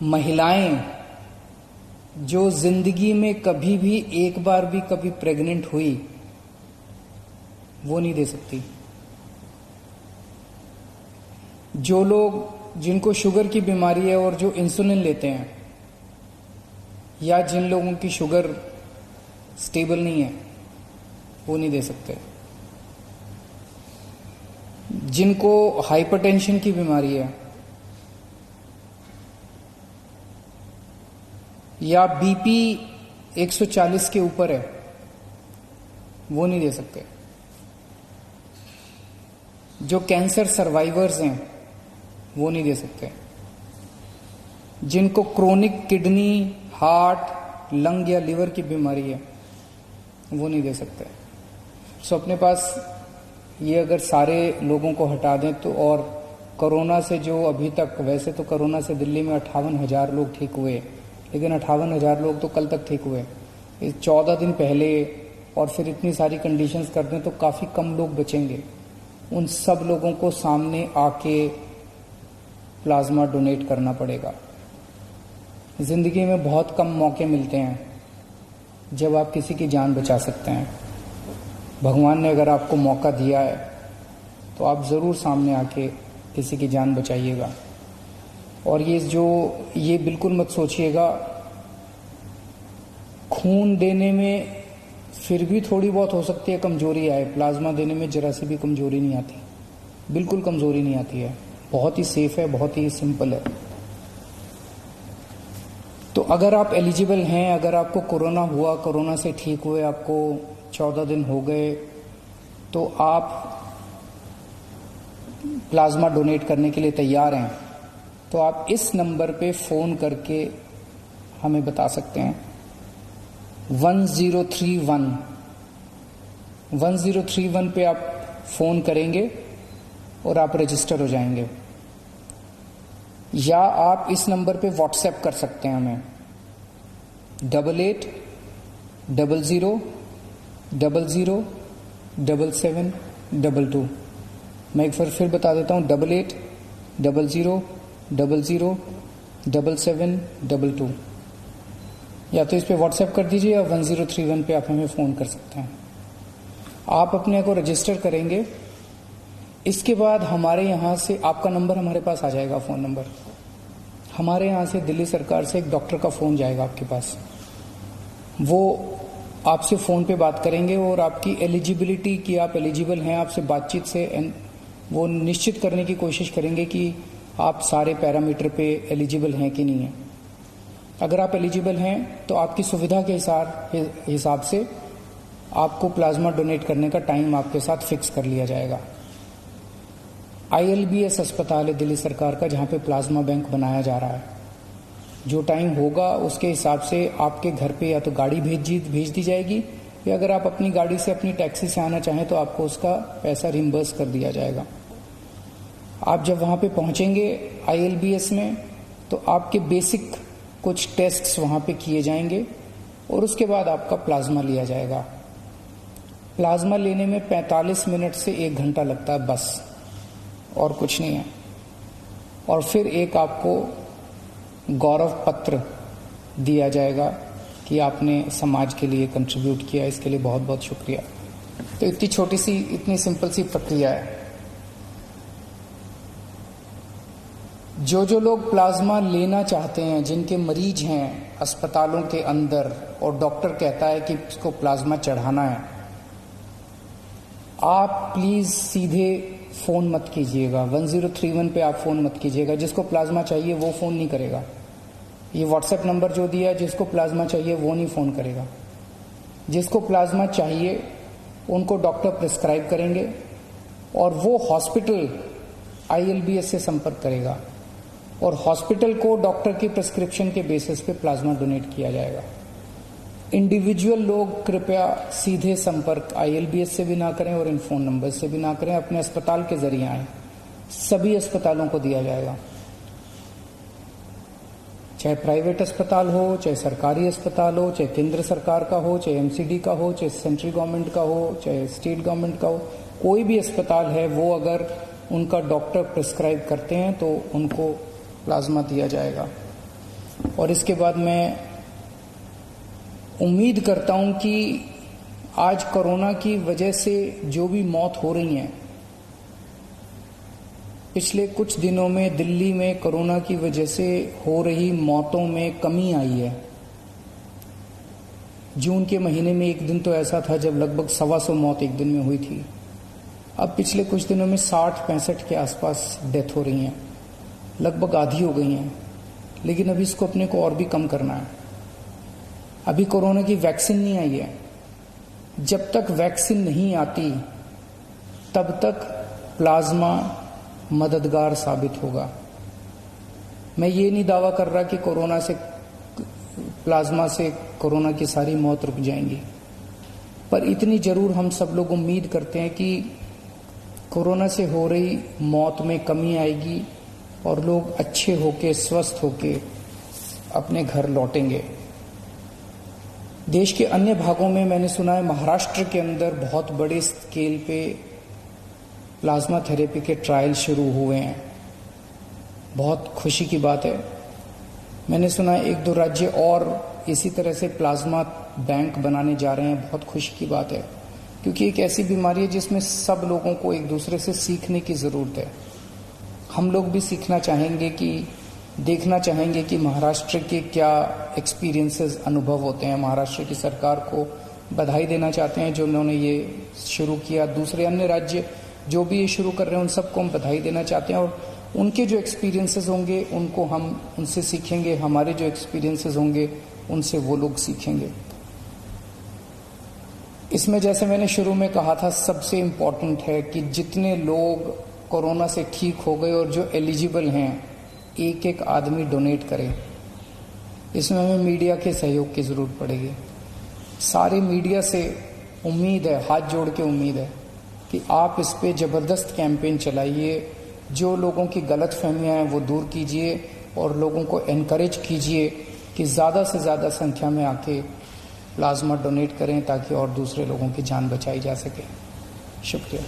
महिलाएं जो जिंदगी में कभी भी एक बार भी कभी प्रेग्नेंट हुई वो नहीं दे सकती। जो लोग जिनको शुगर की बीमारी है और जो इंसुलिन लेते हैं, या जिन लोगों की शुगर स्टेबल नहीं है, वो नहीं दे सकते। जिनको हाइपरटेंशन की बीमारी है या बीपी 140 के ऊपर है, वो नहीं दे सकते। जो कैंसर सर्वाइवर्स हैं वो नहीं दे सकते। जिनको क्रोनिक किडनी, हार्ट, लंग या लिवर की बीमारी है वो नहीं दे सकते। सो अपने पास ये अगर सारे लोगों को हटा दें तो, और कोरोना से जो अभी तक, वैसे तो कोरोना से दिल्ली में 58,000 लोग ठीक हुए, लेकिन 58,000 लोग तो कल तक ठीक हुए, 14 दिन पहले, और फिर इतनी सारी कंडीशंस कर दें तो काफी कम लोग बचेंगे। उन सब लोगों को सामने आके प्लाज्मा डोनेट करना पड़ेगा। जिंदगी में बहुत कम मौके मिलते हैं जब आप किसी की जान बचा सकते हैं। भगवान ने अगर आपको मौका दिया है तो आप जरूर सामने आके किसी की जान बचाइएगा। और ये बिल्कुल मत सोचिएगा खून देने में फिर भी थोड़ी बहुत हो सकती है कमजोरी आए, प्लाज्मा देने में जरा सी भी कमजोरी नहीं आती, बिल्कुल कमजोरी नहीं आती है। बहुत ही सेफ है, बहुत ही सिंपल है। तो अगर आप एलिजिबल हैं, अगर आपको कोरोना हुआ, कोरोना से ठीक हुए, आपको 14 दिन हो गए, तो आप प्लाज्मा डोनेट करने के लिए तैयार हैं, तो आप इस नंबर पे फोन करके हमें बता सकते हैं। 1031 पे आप फोन करेंगे और आप रजिस्टर हो जाएंगे। या आप इस नंबर पे व्हाट्सएप कर सकते हैं हमें 8800007722। मैं एक बार फिर बता देता हूँ 8800007722, या तो इस पे व्हाट्सएप कर दीजिए या 1031 पे आप हमें फोन कर सकते हैं। आप अपने को रजिस्टर करेंगे, इसके बाद हमारे यहाँ से आपका नंबर हमारे पास आ जाएगा, फोन नंबर। हमारे यहाँ से दिल्ली सरकार से एक डॉक्टर का फोन जाएगा आपके पास, वो आपसे फोन पे बात करेंगे और आपकी एलिजिबिलिटी की, आप एलिजिबल हैं, आपसे बातचीत से वो निश्चित करने की कोशिश करेंगे कि आप सारे पैरामीटर पे एलिजिबल हैं कि नहीं है। अगर आप एलिजिबल हैं तो आपकी सुविधा के हिसाब से आपको प्लाज्मा डोनेट करने का टाइम आपके साथ फिक्स कर लिया जाएगा। ILBS अस्पताल है दिल्ली सरकार का, जहां पे प्लाज्मा बैंक बनाया जा रहा है। जो टाइम होगा उसके हिसाब से आपके घर पे या तो गाड़ी भेज दी जाएगी, या अगर आप अपनी गाड़ी से, अपनी टैक्सी से आना चाहें तो आपको उसका पैसा रिम्बर्स कर दिया जाएगा। आप जब वहां पे पहुंचेंगे ILBS में, तो आपके बेसिक कुछ टेस्ट्स वहां पे किए जाएंगे और उसके बाद आपका प्लाज्मा लिया जाएगा। प्लाज्मा लेने में 45 मिनट से 1 घंटा लगता है बस, और कुछ नहीं है। और फिर एक आपको गौरव पत्र दिया जाएगा कि आपने समाज के लिए कंट्रीब्यूट किया, इसके लिए बहुत बहुत शुक्रिया। तो इतनी छोटी सी, इतनी सिंपल सी प्रक्रिया है। जो लोग प्लाज्मा लेना चाहते हैं, जिनके मरीज हैं अस्पतालों के अंदर और डॉक्टर कहता है कि इसको प्लाज्मा चढ़ाना है, आप प्लीज सीधे फोन मत कीजिएगा। 1031 पे आप फोन मत कीजिएगा। जिसको प्लाज्मा चाहिए वो फोन नहीं करेगा। ये व्हाट्सएप नंबर जो दिया है, जिसको प्लाज्मा चाहिए वो नहीं फोन करेगा। जिसको प्लाज्मा चाहिए उनको डॉक्टर प्रिस्क्राइब करेंगे और वो हॉस्पिटल ILBS से संपर्क करेगा और हॉस्पिटल को डॉक्टर की प्रिस्क्रिप्शन के बेसिस पे प्लाज्मा डोनेट किया जाएगा। इंडिविजुअल लोग कृपया सीधे संपर्क ILBS से भी ना करें और इन फोन नंबर से भी ना करें, अपने अस्पताल के जरिए आए। सभी अस्पतालों को दिया जाएगा, चाहे प्राइवेट अस्पताल हो, चाहे सरकारी अस्पताल हो, चाहे केंद्र सरकार का हो, चाहे MCD का हो, चाहे सेंट्रल गवर्नमेंट का हो, चाहे स्टेट गवर्नमेंट का हो। कोई भी अस्पताल है, वो अगर उनका डॉक्टर प्रिस्क्राइब करते हैं तो उनको प्लाज्मा दिया जाएगा। और इसके बाद मैं उम्मीद करता हूं कि आज कोरोना की वजह से जो भी मौत हो रही हैं, पिछले कुछ दिनों में दिल्ली में कोरोना की वजह से हो रही मौतों में कमी आई है। जून के महीने में एक दिन तो ऐसा था जब लगभग 125 मौत एक दिन में हुई थी। अब पिछले कुछ दिनों में 60-65 के आसपास डेथ हो रही हैं, लगभग आधी हो गई हैं। लेकिन अभी इसको अपने को और भी कम करना है। अभी कोरोना की वैक्सीन नहीं आई है। जब तक वैक्सीन नहीं आती तब तक प्लाज्मा मददगार साबित होगा। मैं ये नहीं दावा कर रहा कि प्लाज्मा से कोरोना की सारी मौत रुक जाएंगी, पर इतनी जरूर हम सब लोग उम्मीद करते हैं कि कोरोना से हो रही मौत में कमी आएगी और लोग अच्छे होके स्वस्थ होके अपने घर लौटेंगे। देश के अन्य भागों में मैंने सुना है महाराष्ट्र के अंदर बहुत बड़े स्केल पे प्लाज्मा थेरेपी के ट्रायल शुरू हुए हैं। बहुत खुशी की बात है। मैंने सुना है 1-2 राज्य और इसी तरह से प्लाज्मा बैंक बनाने जा रहे हैं। बहुत खुशी की बात है, क्योंकि एक ऐसी बीमारी है जिसमें सब लोगों को एक दूसरे से सीखने की जरूरत है। हम लोग भी सीखना चाहेंगे देखना चाहेंगे कि महाराष्ट्र के क्या एक्सपीरियंसेस अनुभव होते हैं। महाराष्ट्र की सरकार को बधाई देना चाहते हैं जो उन्होंने ये शुरू किया। दूसरे अन्य राज्य जो भी ये शुरू कर रहे हैं उन सबको हम बधाई देना चाहते हैं, और उनके जो एक्सपीरियंसेस होंगे उनको हम उनसे सीखेंगे। हमारे जो एक्सपीरियंसेस होंगे उनसे वो लोग सीखेंगे। इसमें जैसे मैंने शुरू में कहा था, सबसे इम्पोर्टेंट है कि जितने लोग कोरोना से ठीक हो गए और जो एलिजिबल हैं, एक आदमी डोनेट करे। इसमें हमें मीडिया के सहयोग की जरूरत पड़ेगी। सारे मीडिया से उम्मीद है, हाथ जोड़ के उम्मीद है कि आप इस पे जबरदस्त कैंपेन चलाइए। जो लोगों की गलत फहमियां हैं वो दूर कीजिए और लोगों को एनकरेज कीजिए कि ज़्यादा से ज़्यादा संख्या में आके प्लाज्मा डोनेट करें ताकि और दूसरे लोगों की जान बचाई जा सके। शुक्रिया।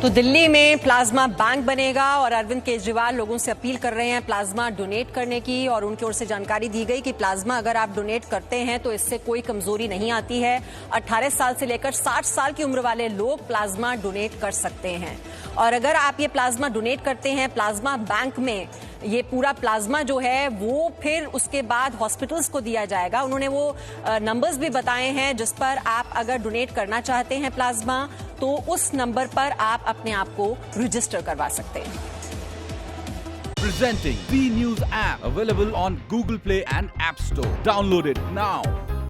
तो दिल्ली में प्लाज्मा बैंक बनेगा और अरविंद केजरीवाल लोगों से अपील कर रहे हैं प्लाज्मा डोनेट करने की, और उनकी ओर से जानकारी दी गई कि प्लाज्मा अगर आप डोनेट करते हैं तो इससे कोई कमजोरी नहीं आती है। 18 साल से लेकर 60 साल की उम्र वाले लोग प्लाज्मा डोनेट कर सकते हैं, और अगर आप ये प्लाज्मा डोनेट करते हैं प्लाज्मा बैंक में, ये पूरा प्लाज्मा जो है वो फिर उसके बाद हॉस्पिटल्स को दिया जाएगा। उन्होंने वो नंबर्स भी बताए हैं जिस पर आप अगर डोनेट करना चाहते हैं प्लाज्मा तो उस नंबर पर आप अपने आप को रजिस्टर करवा सकते हैं। Presenting B News app available on Google Play and App Store. Download it now.